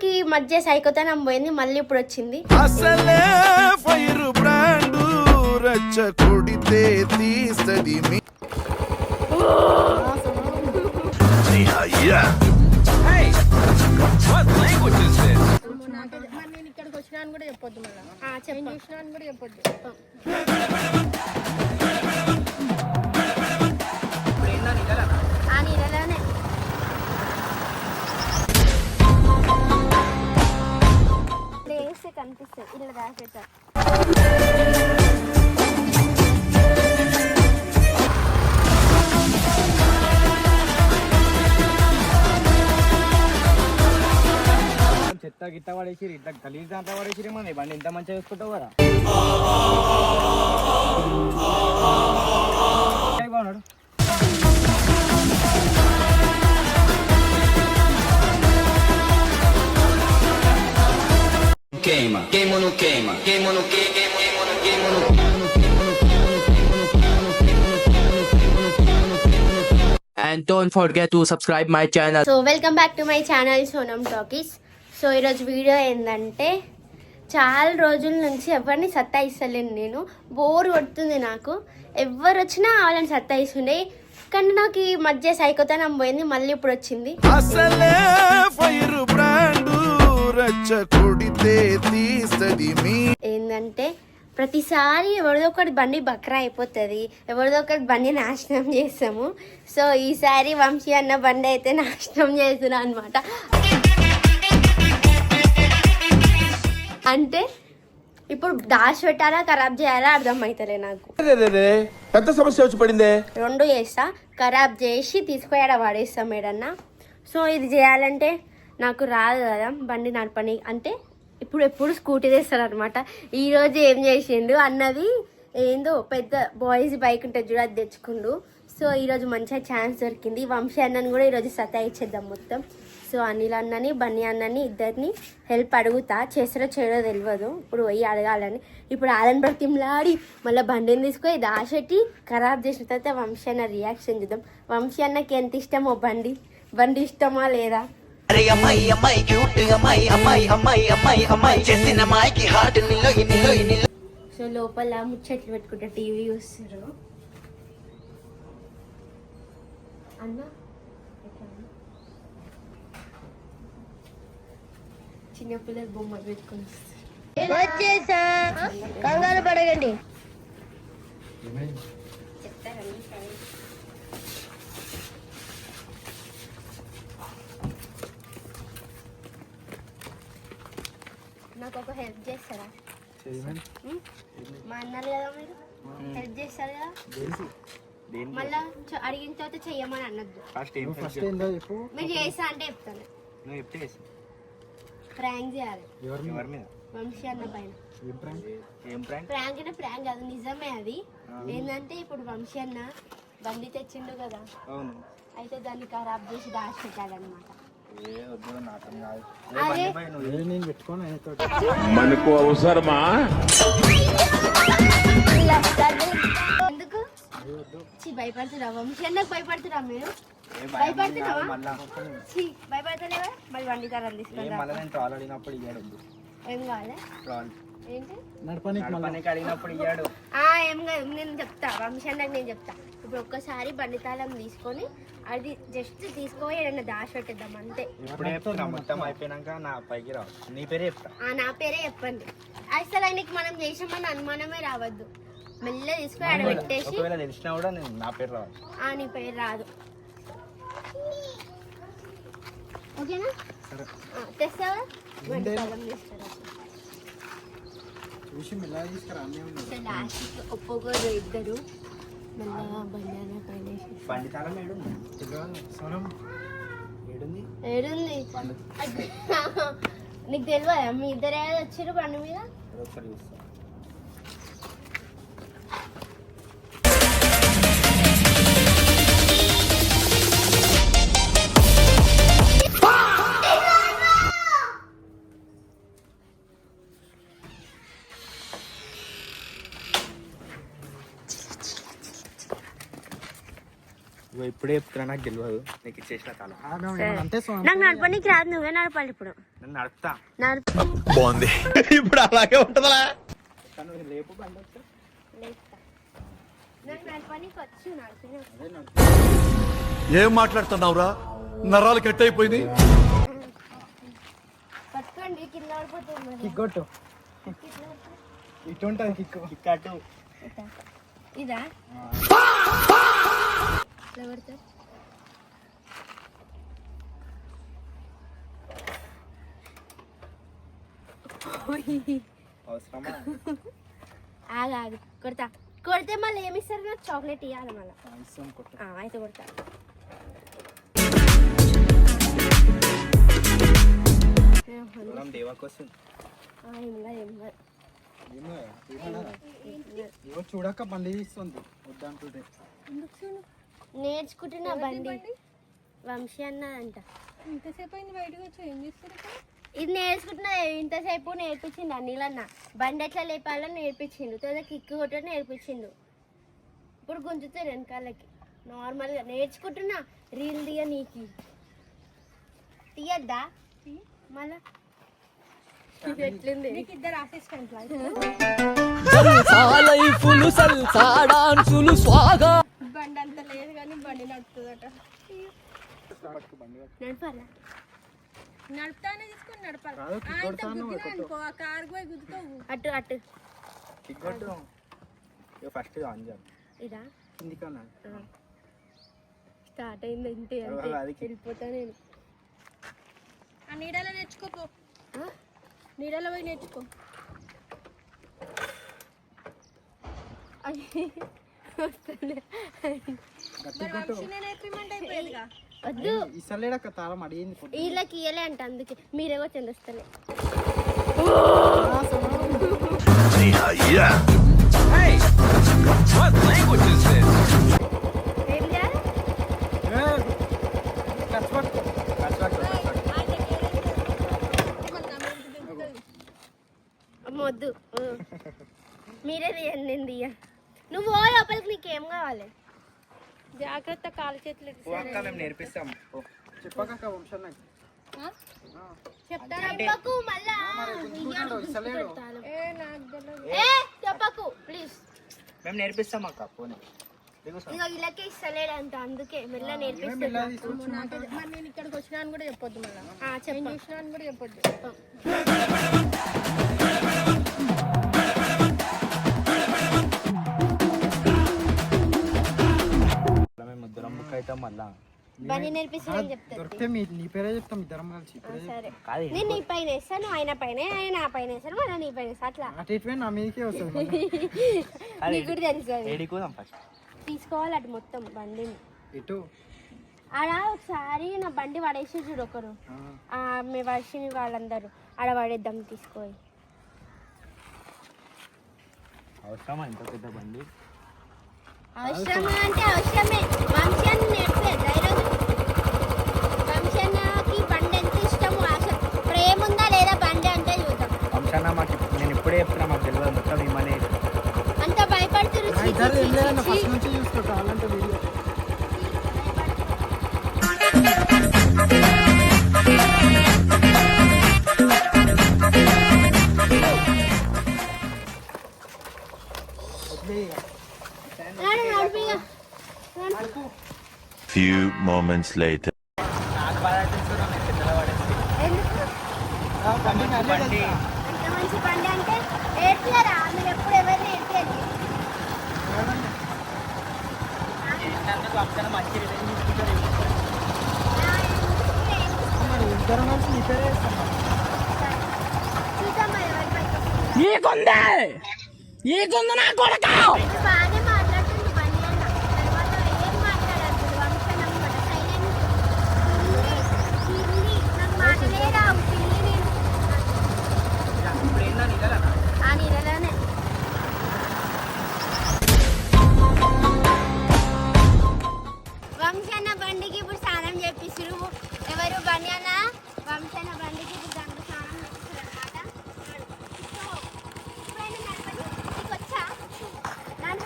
నాకు ఈ మధ్య సైకోతనం పోయింది, మళ్ళీ ఇప్పుడు వచ్చింది. అసలే ఫైర్ బ్రాండ్ రచ్చ కొడితే తీస్తది మీ నేను ఇక్కడికి వచ్చినా అని కూడా చెప్పొద్దు, మళ్ళీ చూసినా అని కూడా చెప్పొద్దు. నీళ్ళలోనే ప్లేస్ కనిపిస్తుంది, ఇలా దాచేస్తారు. చెత్త గిట్ట పడేసి ఇట్లా గలీజ్ అంతా పడేసి మన బండి ఇంత మంచిగా చూసుకుంటావు కదా. బాగున్నాడు. Queima, queima no queima, queima no queima, queima no queima no And don't forget to subscribe my channel. So welcome back to my channel Sonam talkies. So ఈరోజు వీడియో ఏంటంటే, చాలా రోజుల నుంచి ఎవరిని సత్తాయిస్తలేను నేను. బోర్ కొడుతుంది నాకు, ఎవరు వచ్చినా వాళ్ళని సత్తాయిస్తుండే. కానీ నాకు ఈ మధ్య సైకోతనం పోయింది, మళ్ళీ ఇప్పుడు వచ్చింది. అసలే ఫైర్ బ్రాండ్ రచ్చ కొడితే తీస్తది మీ ఏంటంటే ప్రతిసారి ఎవరిదో ఒకటి బండి బక్రా అయిపోతుంది, ఎవరిదో ఒకటి బండి నాశనం చేస్తాము. సో ఈసారి వంశీ అన్న బండి అయితే నాశనం చేస్తున్నా అనమాట. అంటే ఇప్పుడు దాచి పెట్టాలా ఖరాబ్ చేయాలా అర్థమవుతలే నాకు. పెద్ద సమస్య వచ్చి పడిందే. రెండు చేస్తా, ఖరాబ్ చేసి తీసుకుపోయాడ వాడేస్తాం ఏడన్నా. సో ఇది చేయాలంటే నాకు రాదు కదా బండి నడపని. అంటే ఎప్పుడు స్కూటీ తెస్తాడు అనమాట. ఈరోజు ఏం చేసిండు అన్నది ఏందో పెద్ద బాయ్స్ బైక్ ఉంటుంది చూడ, అది తెచ్చుకుండు. సో ఈరోజు మంచిగా ఛాన్స్ దొరికింది. వంశీ అన్నని కూడా ఈరోజు సతాయిచ్చేద్దాం మొత్తం. సో అనిల్ అన్నని బన్నీ అన్నని ఇద్దరిని హెల్ప్ అడుగుతా, చేస్తారో చేయడో తెలియదు. ఇప్పుడు పోయి అడగాలని. ఇప్పుడు ఆలన్ బ్రతిమలాడి మళ్ళీ బండిని తీసుకొని దాచెట్టి ఖరాబ్ చేసిన తర్వాత వంశీ అన్న రియాక్షన్ చూద్దాం. వంశీ అన్నకి ఎంత ఇష్టమో బండి ఇష్టమా లేదా. అమ్మాయి అమ్మాయి క్యూట్ అమ్మాయి అమ్మాయి అమ్మాయి అమ్మాయి అమ్మాయి చేసిన అమ్మాయికి హార్ట్ నిలో నిలో నిలో. సో లోపల ముచ్చట్లు పెట్టుకుంటా, టీవీ చూస్తారు. అన్న చిన్నపిల్లలు బొమ్మలు పెట్టుకుని వచ్చేసా, కంగారు పడగండి. చెప్తారండి. నాకు ఒక హెల్ప్ చేస్తారా? మా అన్నారు కదా, మీరు హెల్ప్ చేస్తారు కదా. మళ్ళా అడిగిన తర్వాత చెయ్యమని అనొద్దు. మీరు చేస్తా అంటే చెప్తాను. ప్రాంక్ చేయాలి వంశీ అన్న పైన. ప్రాంక్ అంటే ప్రాంక్ కాదు, నిజమే అది. ఏంటంటే ఇప్పుడు వంశీ అన్న బండి తెచ్చిండు కదా, అయితే దాన్ని ఖరాబ్ చేసి దాచి పెట్టాలన్నమాట. మనకు అవసరమా? ఎందుకు భయపడుతురా? వంశీ అన్నకు భయపడుతురా? మీరు భయపడుతున్నావా? భయపడతలేవా? మరి బండి తరం తీసుకుంటా. ఏం కావాలి? ఏంటి ఏం కాదు, నేను చెప్తా వంశీ అన్నకు. నేను చెప్తా ఇప్పుడు ఒక్కసారి బండి తాళం తీసుకొని అది జస్ట్ తీసుకొని ఏదైనా దాచి పెట్టేద్దాం అంతే. నా పేరే చెప్పండి. అసలు ఆయనకి మనం చేసామని అనుమానమే రావద్దు. మెల్ల తీసుకొని ఆడ పెట్టేసి నీ పేరు రాదు. ఓకేనా? తెస్తావా? బండి తాళం తీసుకురా. లాస్ట్ ఒప్పుకోరు ఇద్దరు. మళ్ళా బండి పైన ఏడుంది నీకు తెలియదా? మీ ఇద్దరు వచ్చారు బండి మీద. ఇప్పుడే చెప్తున్నా నాకు తెలియదు నీకు ఇచ్చేసిన కాలం అంటే నాకు నడపడానికి రాదు, నువ్వే నడపాలి ఇప్పుడు. నన్ను నడుపుతా నడుపు. బాగుంది ఇప్పుడు అలాగే ఉంటదా కానీ రేపు బండి వస్తే లేస్తా. నాకు నడపడానికి వచ్చు, నడిపిన. ఏం మాట్లాడుతున్నావురా? నరాలు కట్ అయిపోయింది. పట్టుకోండి, కింద పడిపోతుంది మరి. కిక్ కొట్టు ఇటు ఉంటుంది కిక్ కిక్ అటు ఇదా ఎవరితో? అవసరమా ఆగు కొడతా. కొడితే మళ్ళీ ఏమి ఇస్తారు? నాకు చాక్లెట్ ఇవ్వాలి మళ్ళీ. ఇస్తాం కొట్టు అయితే కొడతా. మనం దేవాకి వస్తుంది ఏమో చూడక బండి తీస్తుంది వద్దంటుంటే నేర్చుకుంటున్నా బండి. వంశీ అన్నదంట. ఇంతసేపు అయింది బయటకు వచ్చి ఏం చేస్తారు ఇక్కడ? ఇది నేర్చుకుంటున్నా. ఇంతసేపు నేర్పించిండు అనిలన్న. బండి ఎట్లా లేపాలని నేర్పించిండు, తర్వాత కిక్ కొట్టడం నేర్పించిండు. ఇప్పుడు గుంజుతారు వెనకాలకి నార్మల్గా. నేర్చుకుంటున్నా. రీల్ దిగ నీకు తీయద్దా మళ్ళా? ఎట్లుంది? నీకు ఇద్దరు అసిస్టెంట్ బండి అంత లేదు కానీ బండి నడుపుతుందట. నడపాలా? నడుపుతానే తీసుకొని నడపాలి. ఆయనతో గుద్దినా అనుకో, ఆ కారు పోయి గుద్దుతావు. అటు అటు కిక్ కొట్టు ఫస్ట్ ఆన్ చేయాలి ఇదా కిందికన్నా స్టార్ట్ అయింది. అంతే అంతే వెళ్ళిపోతా నేను. ఆ నీడలో నేర్చుకోపో, నీడలో పోయి నేర్చుకో. నేర్పిమంటే అయిపోయేదిగా. వద్దు, ఇసలేడక్క తాళం అడిగింది వీళ్ళకి ఇయ్యలే అంట, అందుకే మీరేవో చెందొస్తలే. ఏం చేయాలి? వద్దు, మీరే తీయండి, నేను తీయ. నువ్వు ఓ లోపలికి, నీకేం కావాలి? జాగ్రత్త, కాలు చేతులు మేము నేర్పిస్తాం చెప్పక వంశాలు చెప్పకు మళ్ళా. ఏ చెప్పకు ప్లీజ్. మేము నేర్పిస్తాం అక్క పోనీ ఇక ఇలాకే ఇస్తలేడు అంట, అందుకే మెల్ల నేర్పిస్తున్నా. మరి నేను ఇక్కడికి వచ్చినా అని కూడా చెప్పొద్దు, మళ్ళీ చెప్పు. చూసినా అని కూడా చెప్పొద్దు. మేము ఇద్దరం బుక్ అవుతాం మళ్ళా బండి నేర్పిస్తానని చెప్తాను. దొరికితే నీ పేరే చెప్తాం ఇద్దరం కలిసి సరే, నేను నీ పైన వేస్తాను, ఆయన పైన, ఆయన నా పైన వేస్తాను, మన నీ పైన వేస్తా. అట్లా అటు నా మీదకే వస్తుంది నీకు కూడా తెలుసు అది. ఫస్ట్ తీసుకోవాలి అటు మొత్తం బండిని. ఇటు ఆడ ఒకసారి నా బండి పడేసి చూడు ఒకరు, మీ వర్షిని వాళ్ళందరూ ఆడ పడేద్దాం తీసుకోవాలి. అవసరమా ఇంత పెద్ద బండి? అవసరమా అంటే అవసరమే. వంశాన్ని నేర్పేది ఈరోజు. వంశానికి బండి ఎంత ఇష్టము, అసలు ప్రేమ ఉందా లేదా బండి అంటే చూద్దాం. వంశాన మాకు నేను ఇప్పుడే చెప్తున్నా, మాకు తెలియదు మొత్తం ఇమ్మనే అంత భయపడుతున్నారు. ఫస్ట్ నుంచి చూసుకో అలాంటి వీడియో. Few moments later. బండి ఎంత మంచి బండి అంటే ఏడ్చారా? మీరు ఎప్పుడు ఎవరిని ఏడ్చేది? ఇద్దరం కలిసి నీ పేరే చేస్తాం. చూద్దాం మరి ఎవరి పైకి బాగానే మాట్లాడుతుంది బండి అన్న. తర్వాత ఏం మాట్లాడారు వంశం అనమాట. సైలెంట్ పిల్లి, నాకు మాటలే రావు. పిల్లి నేను ఆ నీళ్ళలోనే. వంశన్న బండికి ఇప్పుడు స్నానం చేపిస్తురు. ఎవరు? బండి అన్న. వంశన్న బండికి ఇప్పుడు దాంట్లో స్నానం చేపిస్తారు అనమాట. ఇప్పుడైనా నడపండి. నీకు వచ్చా? నాన్న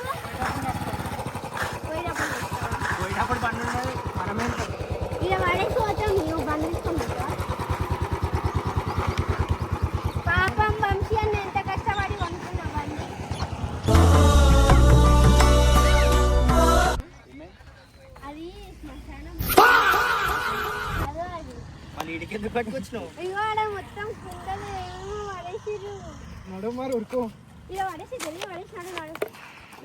ఎందుకు పట్టుకొచ్చినావు? ఇగో ఆడ మొత్తం కుండలు ఏమో పడేసిర్రు. నడు మరి ఉరుకో. ఇలా పడేసి జల్లి పడేసినాడు నాడు.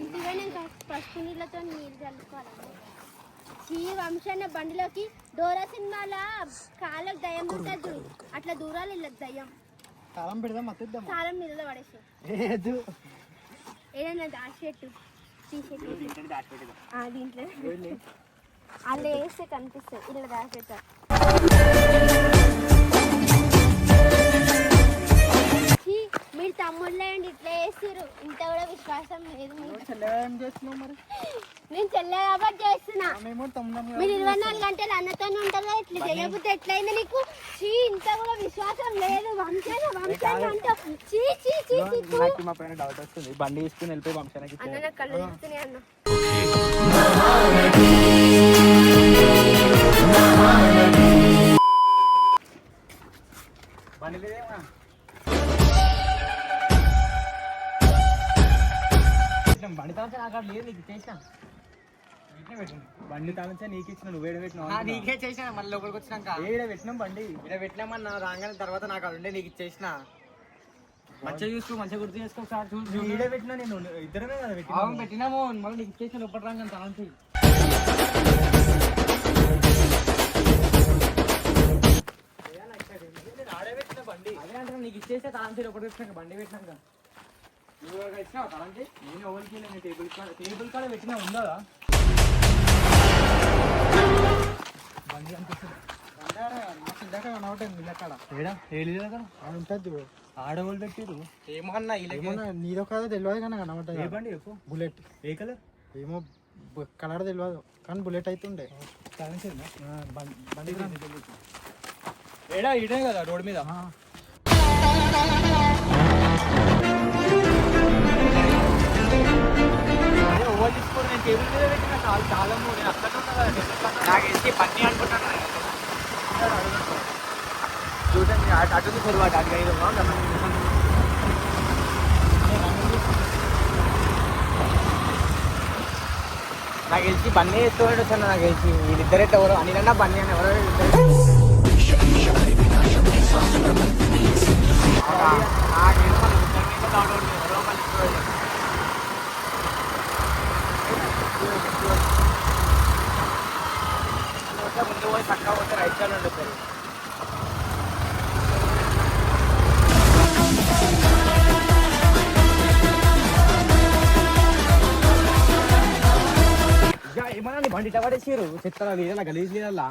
ఇంటివే నేను ఫస్ట్ నీళ్ళతో నీళ్ళు చల్లుకోవాలి. ఈ వంశాన్న బండిలోకి డోరా సినిమాల కాళ్ళకు దయ్యం ఉంటుంది, అట్లా దూరాలు ఇలా దయ్యం. తాళం పెడదాం మత్తిద్దాం. తాళం నీళ్ళలో పడేసి లేదు ఏదైనా దాచేట్టు తీసేట్టు దీంట్లో అలా వేస్తే కనిపిస్తుంది. ఇలా దాచేట్టారు. మీరు తమ్ముళ్ళే అండి ఇట్లా వేస్తారు. ఇంత కూడా విశ్వాసం లేదు మీకు. ఏం చేస్తున్నావు మరి? నేను చెల్లె కాబట్టి చేస్తున్నా. మేము తమ్ముడు మీరు 24 గంటలు అన్నతోనే ఉంటారా? ఇట్లా చేయకపోతే ఎట్లయింది నీకు? చీ, ఇంత కూడా విశ్వాసం లేదు. వంశాన్ని అంటావు. చీ చీ చీ చీ. నాకు మా పైన డౌట్ వస్తుంది. బండి తీసుకుని వెళ్ళిపోయి వంశానికి అన్న నాకు కళ్ళు తిరుగుతున్నాయి అన్న. బండి లేదేమా? బండి తాళంచా నాకు అక్కడ లేదు, నీకు ఇచ్చేసిన. బండి తాళంచా నీకు ఇచ్చిన, నువ్వు ఏడ పెట్టినావు? నీకే చేసిన. మళ్ళీ లోపలికి వచ్చినాక ఏడ పెట్టినాం బండి. ఇక్కడ పెట్టినామన్నా రాగానే తర్వాత నాకు అది ఉండే నీకు ఇచ్చేసిన. మంచిగా చూసుకో, మంచిగా గుర్తు చేసుకో సార్. చూసి ఈడే పెట్టినా, నేను ఇద్దరమే కదా పెట్టినాము. మళ్ళీ నీకు ఇచ్చేసిన లోపల రాగానే తాళంచి. ఆడే పెట్టిన బండి అదే అంటే నీకు ఇచ్చేస్తే తాళంచి లోపలికి వచ్చినాక బండి పెట్టినాక నువ్వు ఇచ్చినావు తాళంచి. నేను ఎవరికి నేను టేబుల్ కాడ పెట్టినా ఉందా బండి అనిపిస్తుంది. ఇందాక కనవటండి ఇల్లక్కడ ఉంటుంది చూడు. ఆడవాళ్ళు పెట్టిరు ఏమన్నా ఏమన్నా నీదో కాదో తెలియదు కానీ కనవటం. ఏ బండి చెప్పు. బుల్లెట్. ఏ కలర్ ఏమో కలర్ తెలియదు కానీ బుల్లెట్ అవుతుండే. బండి ఏడా ఇడే కదా రోడ్ మీద. ఓవర్ తీసుకోండి. నేను టేబుల్ మీద పెట్టిన చాలా నేను అక్కడ ఉన్నా కదా. నాకు వేసి పన్నీ అనుకుంటాను. చూడండి అటు పొరపాటు అటు ఐదు నాకు తెలిసి బన్నీ వేసుకోండి వస్తాను. నాకు తెలిసి వీళ్ళిద్దరైతే ఎవరు అనిలన్నా బన్నీ అని ఎవరో ముందు పోయి చక్కగా పోతే రైట్ సైడ్ ఉండదు. ఏమన్నా బండి ఇట్లా పడేసారు. చెత్త లేదా గలీజ్ లేదా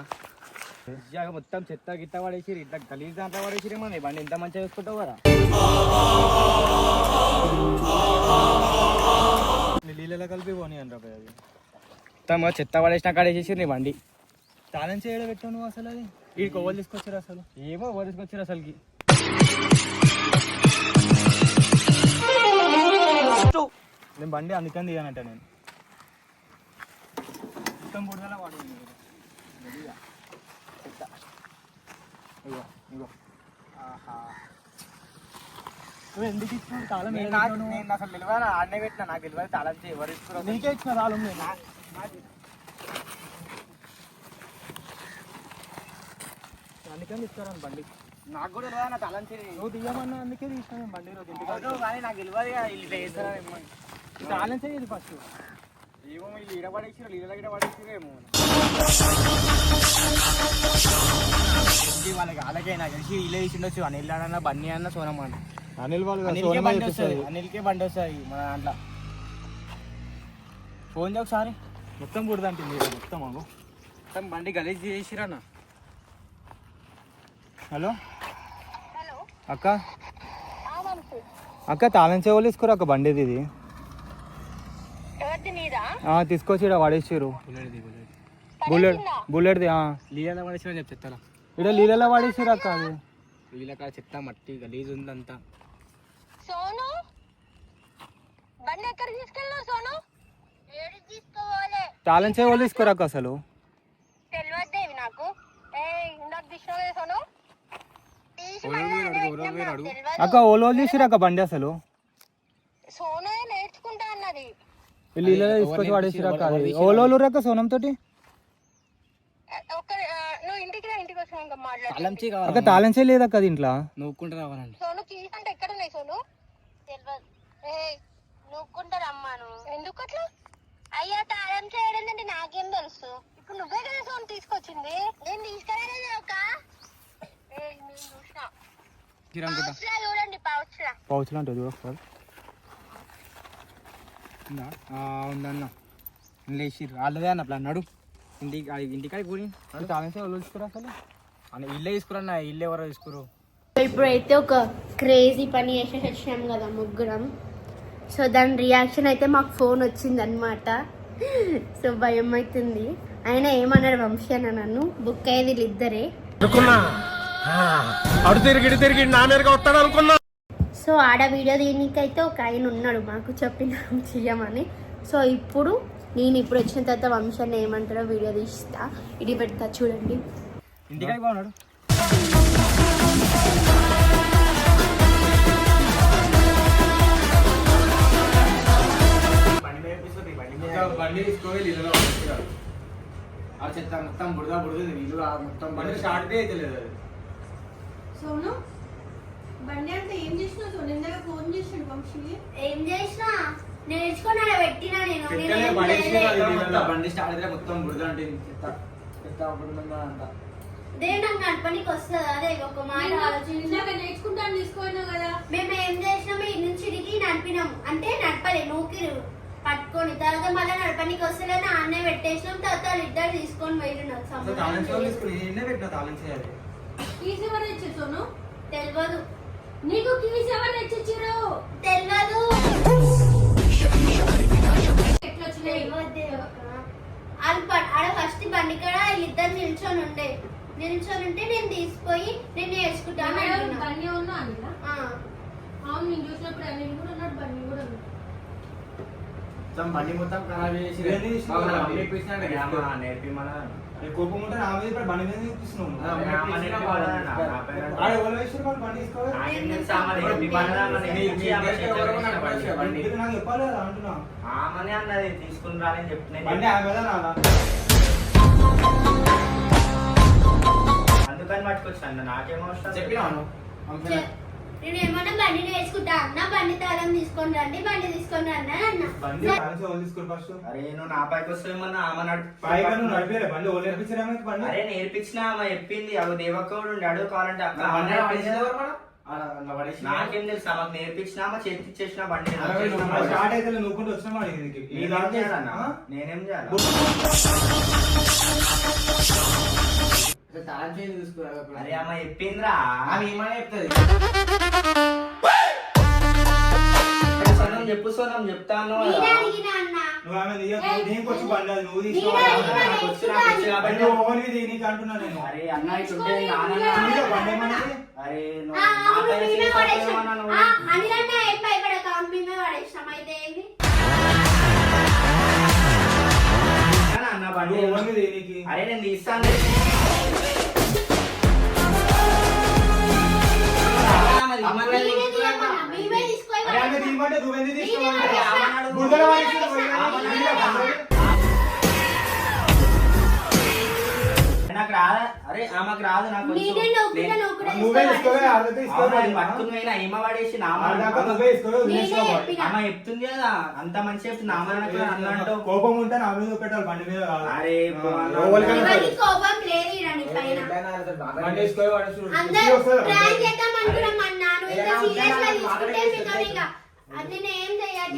మొత్తం చెత్త గిట్ట పడేసారు. ఇట్లా గలీజ్ దాంట్లో పడేసారు. ఏమన్నా బండి ఎంత మంచిగా చూసుకుంటావు కదా. నీళ్ళలో కలిపి పోనీ అంటారు. అది మొత్తం చెత్త పడేసిన కాడేసేసి నీ బండి తాళం చేయడం పెట్టావు నువ్వు. అసలు అది వీడికి ఓవర్ తీసుకొచ్చారు. అసలు ఏమో ఓవర్ తీసుకొచ్చారు అసలుకి. నేను బండి అందుకని దిగానంట. నేను మొత్తం బుడదలా వాడు. ఇగో ఇగో నువ్వు ఎందుకు ఇచ్చినావు తాళం? నేను అసలు తెలియదు. ఆడనే పెట్టినా. నాకు తెలియదు తాళం ఎవరు ఇస్తున్నారు. నీకే ఇచ్చిన తాళం. అందుకని ఇస్తాను బండి. నాకు కూడా తెలియదు. నా తాళం నువ్వు తీయమన్నా అందుకే తీసినా బండి. రోజు ఇంటికి కానీ నాకు తెలియదు ఇట్లా తాళం చేయదు ఫస్ట్. ఏమో వీళ్ళు ఈడ పడేసారు. ఈడ గిడ పడేసారు ఏమో. వాళ్ళకి అలాగే నాకు తెలిసి వీళ్ళే తీసి ఉండొచ్చు. అనిల్ అన్న బన్నీ అన్న సోనమ్మ అన్న. అనిల్ వాళ్ళు అనిల్కే బండి వస్తుంది. అనిల్కే బండి వస్తుంది మన దాంట్లో. ఫోన్ చేయ ఒకసారి. మొత్తం కూడదంటే మీరు మొత్తం మాకు మొత్తం బండి గలీజ్ చేసిరన్న. హలో అక్క. అక్క తాళం చెవులు తీసుకోరు అక్క. బండిది ఇది తీసుకొచ్చి ఇక్కడ వాడేసారు. బుల్లెట్ది లీలలో వాడేసారు అని చెప్తారా. ఇక్కడ లీలలో వాడేసారు అక్క. అది లీల కాడ చెత్త మట్టి గలీజ్ ఉందంతా. తాళం చెవులు తీసుకోరు అక్క. అసలు అక్క ఓలో తీసిరు అక్క బండి. అసలు వీళ్ళు తీసుకొచ్చి వాడేసిరు అక్క. ఓలోలు అక్క సోనం తోటి. అక్క తాళంచే లేదక్క దీంట్లో నవ్వుకుంటూ రావాలండి. సోను కీస్ అంటే ఎక్కడ ఉన్నాయి సోను? తెలియదు. నూక్కుంటా రమ్మాను. ఎందుకు అట్లా? అయ్యా తాళం చేయడం అంటే నాకేం తెలుసు. ఇప్పుడు నువ్వే కదా సోను తీసుకొచ్చింది. నేను తీసుకురాలేదు ఒక నేను చూసిన పౌచ్లా చూడండి పౌచ్లా. పౌచ్లు అంటే చూడ ఒకసారి ఉందన్న లేచిర్రు వాళ్ళదే అన్న ప్లాన్ నడు ఇంటికాడికి పోయి తాళంచే వాళ్ళు తీసుకురా అసలు అన్న ఇల్లే తీసుకురన్న ఇల్లు ఎవరో తీసుకురు. ఇప్పుడైతే ఒక క్రేజీ పని చేసేసి వచ్చినాం కదా ముగ్గురం. సో దాని రియాక్షన్ అయితే మాకు ఫోన్ వచ్చింది అనమాట. సో భయం అవుతుంది. ఆయన ఏమన్నాడు వంశీ అన్న నన్ను బుక్ అయ్యేది వీళ్ళిద్దరే. అడు తిరిగి నా మీదగా వస్తాడు అనుకున్నా. సో ఆడ వీడియో దీనికైతే ఒక ఆయన ఉన్నాడు మాకు చెప్పిన చెయ్యమని. సో ఇప్పుడు వచ్చిన తర్వాత వంశాన్ని ఏమంటాడో వీడియో తీస్తా, ఇది పెడతా చూడండి. ఇంటికాడికి బాగున్నాడు. బండి తీసుకోవాలి ఇల్లులో ఆ చెత్త మొత్తం బుడదా బుడుతుంది ఇల్లు మొత్తం బండి స్టార్ట్ అయితే లేదు. అది సోను బండి అంటే ఏం చేసినావు సోను? ఇందాక ఫోన్ చేసాడు వంశీ. ఏం చేసినా నేర్చుకున్నా పెట్టినా నేను బండి స్టార్ట్ అయితే మొత్తం బుడద అంటే చెత్త బుడదా అంట. నాకు నడపనికి వస్తుంది. అదే ఒక మాట ఆలోచించి ఇందాక నేర్చుకుంటాను తీసుకోయినావు కదా. మేము ఏం చేసినాము ఇటు నుంచి ఇడికి నడిపినాము అంటే నడపలే నూకిరు పట్టుకొని తర్వాత మళ్ళీ నడపనికి వస్తలేని ఆన్నే పెట్టేసినాం. తర్వాత వాళ్ళు ఇద్దరు తీసుకొని పోయిరు. నాకు కీస్ ఎవరు తెచ్చారు సోను? తెలియదు. నీకు కీస్ ఎవరు తెచ్చిచ్చారు? తెలియదు. ఎట్లా వచ్చినాయి? ఆడ ఫస్ట్ బండి కాడ వీళ్ళిద్దరు నిల్చొని ఉంటే నేను తీసిపోయి నేను నేర్చుకుంటాను. బండి ఉన్నా అనిలా? అవును నేను చూసినప్పుడు అనిల్ కూడా ఉన్నాడు, బండి కూడా ఉన్నాడు. బండి మొత్తం ఖరాబ్ చేసి కోపం ఉంటే నా మీద బండి మీద చూపిస్తున్నావు. నాకు చెప్పాలి కదా అంటున్నా. తీసుకుని రాని చెప్తున్నాయి. బండి ఆమె కదా నాదా అందుకని పట్టుకొచ్చాను. నాకేమో చెప్పినాను. నేను ఏమన్నా బండి నేర్చుకుంటా అన్న, బండి తాళం తీసుకొని రండి అన్న. బండి తీసుకుని ఫస్ట్. అరే నువ్వు నా పైకి వస్తావేమన్నా ఆమె నడిపే బండి ఓళ్ళు నేర్పించారా బండి? అరే నేర్పించిన ఆమె చెప్పింది. అవి దేవక్కడు అడుగు కావాలంటే అక్క నాకేం తెలుసు. ఆమెకు నేర్పించిన ఆమె చేతి ఇచ్చేసిన బండి స్టార్ట్ అయితే నువ్వుకుంటూ వచ్చిన నేనేం చేయాలి? అరే ఆమె చెప్పిందిరా. ఆమె ఏమైనా చెప్తుంది. చెప్పు సోనం చెప్తాను. నేనే అడిగినా అన్న. నువ్వు ఆమె నీకొచ్చి బండి అది నువ్వు తీసుకోవాలి. నీకు అంటున్నా నేను. అరే అన్న ఇటుంటే బండి ఏమన్నది? అరే అనిలన్నా ఏం భయపడక మేమే పడేసినాం. అయితే ఏంది అన్న బండి నీకు? అరే నేను తీస్తాను. మేమే తీసుకోవాలి. తీయమంటే నువ్వెందుకు తీసుకోవాలి? నాకు రాదా? అరే ఆమెకు రాదు. నాకు నువ్వే తీసుకోవే పట్టుకుని ఏమ పడేసి నువ్వే తీసుకోవాలి. ఆమె చెప్తుంది కదా అంత మంచి చెప్తుంది. అన్నట్టు కోపం ఉంటే నా మీద పెట్టాలి బండి మీద. అరే కోపం లేదు ఈడని పైన. బండి తీసుకోవాలి. అందరూ ప్రాంక్ చేద్దాం అనుకున్నాం అన్నా. నువ్వు ఇంకా సీరియస్ గా తీసుకుంటే మీకు ఇంకా అది నేను ఏం చేయాలి?